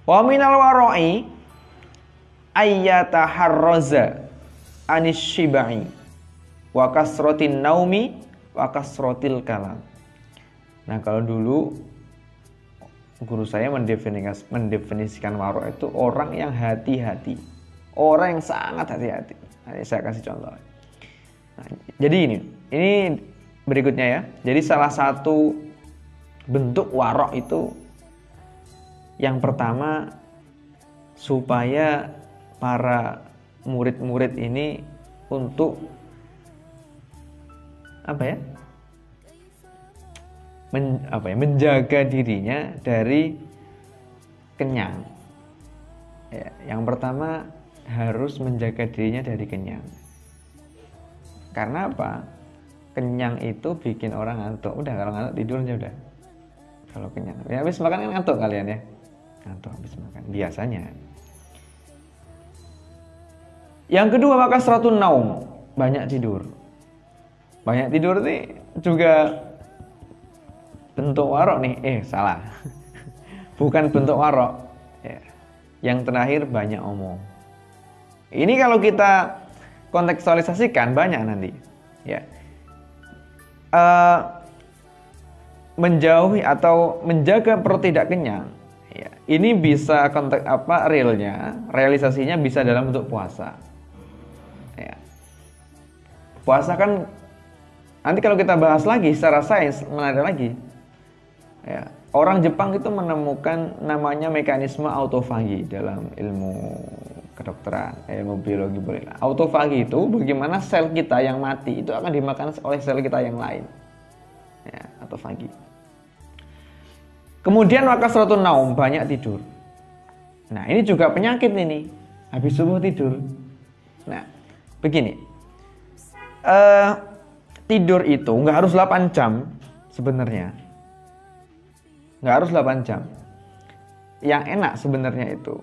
Wa minal wara'i ayyataharraza anis shibai wa kasratin naumi wa kasratil kalam. Nah, kalau dulu guru saya mendefinisikan waro' itu orang yang hati-hati, orang yang sangat hati-hati. Nah, saya kasih contoh. Nah, jadi ini berikutnya ya. Jadi salah satu bentuk waro' itu yang pertama, supaya para murid-murid ini untuk menjaga dirinya dari kenyang. Ya, yang pertama harus menjaga dirinya dari kenyang. Karena apa? Kenyang itu bikin orang ngantuk. Udah, kalau ngantuk tidur aja udah. Kalau kenyang, ya habis makan kan ngantuk kalian ya. Ngantuk habis makan biasanya. Yang kedua, maka kasratun naum, banyak tidur. Banyak tidur nih juga bentuk warok nih. Salah. Bukan bentuk warok. Ya. Yang terakhir, banyak omong. Ini kalau kita kontekstualisasikan banyak nanti. Ya. Menjauhi atau menjaga perut tidak kenyang. Ya. Ini bisa konteks realnya, realisasinya bisa dalam bentuk puasa. Ya. Puasa kan nanti kalau kita bahas lagi secara sains menarik lagi. Ya. Orang Jepang itu menemukan namanya mekanisme autofagi dalam ilmu kedokteran, ilmu biologi boleh. Autofagi itu bagaimana sel kita yang mati itu akan dimakan oleh sel kita yang lain. Ya, autofagi. Kemudian wakasratun naum, banyak tidur. Nah, ini juga penyakit ini. Habis subuh tidur. Nah, begini. Tidur itu nggak harus 8 jam sebenarnya. Nggak harus 8 jam. Yang enak sebenarnya itu.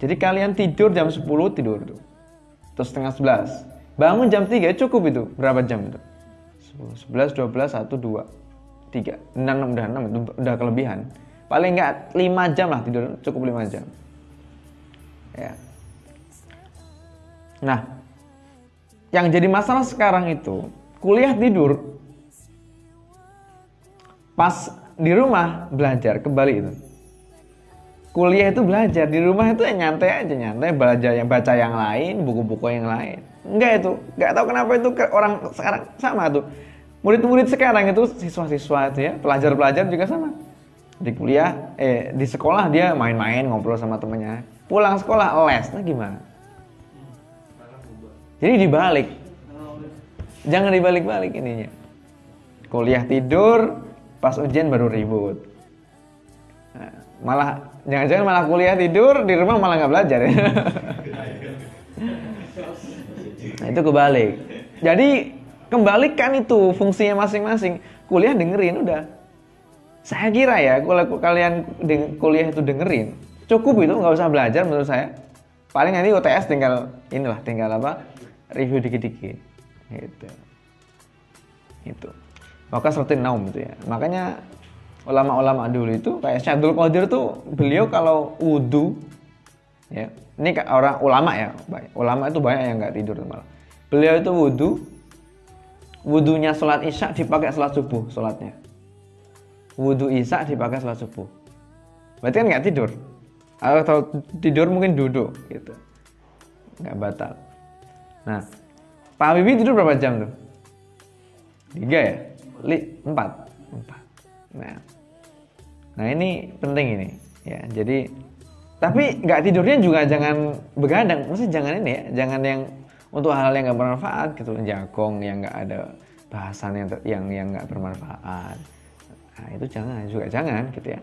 Jadi kalian tidur jam 10 tidur tuh. Terus setengah 11. Bangun jam 3 cukup itu. Berapa jam itu? 10, 11, 12, 1, 2, 3. 6 itu udah kelebihan. Paling nggak 5 jam lah tidur. Cukup 5 jam. Ya. Nah, yang jadi masalah sekarang itu kuliah tidur. Pas di rumah belajar, kembali itu. Kuliah itu belajar, di rumah itu ya nyantai aja, belajar yang baca yang lain, buku-buku yang lain. Enggak itu, enggak tahu kenapa itu orang sekarang sama tuh. Murid-murid sekarang itu siswa-siswa itu ya, pelajar-pelajar juga sama. Di kuliah, di sekolah dia main-main, ngobrol sama temennya. Pulang sekolah les, nah gimana? Jadi dibalik. Jangan dibalik-balik ininya. Kuliah tidur, pas ujian baru ribut. Nah, malah jangan-jangan malah kuliah tidur, di rumah malah nggak belajar ya. Nah, itu kebalik. Jadi kembalikan itu fungsinya masing-masing. Kuliah dengerin udah. Saya kira ya kalau kalian kuliah itu dengerin, cukup itu, nggak usah belajar menurut saya. Paling nanti UTS tinggal review dikit-dikit. Gitu. Itu. Maka seperti naum itu ya. Makanya ulama-ulama dulu itu kayak Syekh Abdul Qadir tuh beliau kalau wudu ya. Ini orang ulama ya. Ulama itu banyak yang nggak tidur malah. Beliau itu wudunya sholat isya dipakai sholat subuh sholatnya. Wudu isya dipakai sholat subuh. Berarti kan nggak tidur. Atau tidur mungkin duduk gitu. Nggak batal. Nah, Pak Habibie tidur berapa jam tuh? 3 ya? 4. Nah ini penting ini ya. Jadi tapi nggak tidurnya juga jangan begadang. Maksudnya jangan ini ya, jangan yang untuk hal yang nggak bermanfaat gitu, jagong yang nggak ada bahasan yang nggak bermanfaat. Nah itu jangan gitu ya.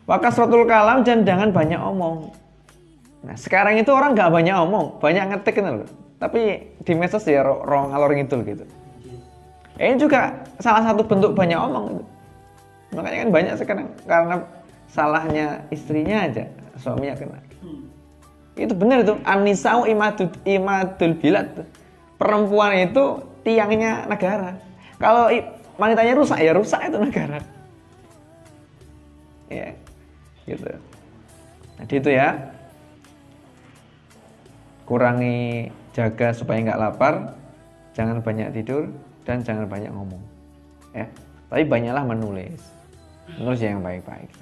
Wa kasratul kalam, jangan banyak omong. Nah sekarang itu orang nggak banyak omong, banyak ngetik gitu loh. Tapi di medsos ya ngalor ngidul gitu. Ini juga salah satu bentuk banyak omong gitu. Makanya kan banyak sekarang karena salahnya istrinya aja suaminya kena. Itu benar itu, an-nisa'u imadul bilad. Perempuan itu tiangnya negara. Kalau wanitanya rusak ya rusak itu negara. Ya, gitu. Jadi itu ya, kurangi jaga supaya nggak lapar, jangan banyak tidur, dan jangan banyak ngomong. Ya, tapi banyaklah menulis yang baik-baik.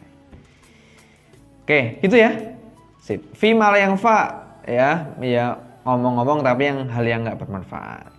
Oke, gitu ya. Sip. Fi ma la yanfa, ya ngomong-ngomong tapi hal yang nggak bermanfaat.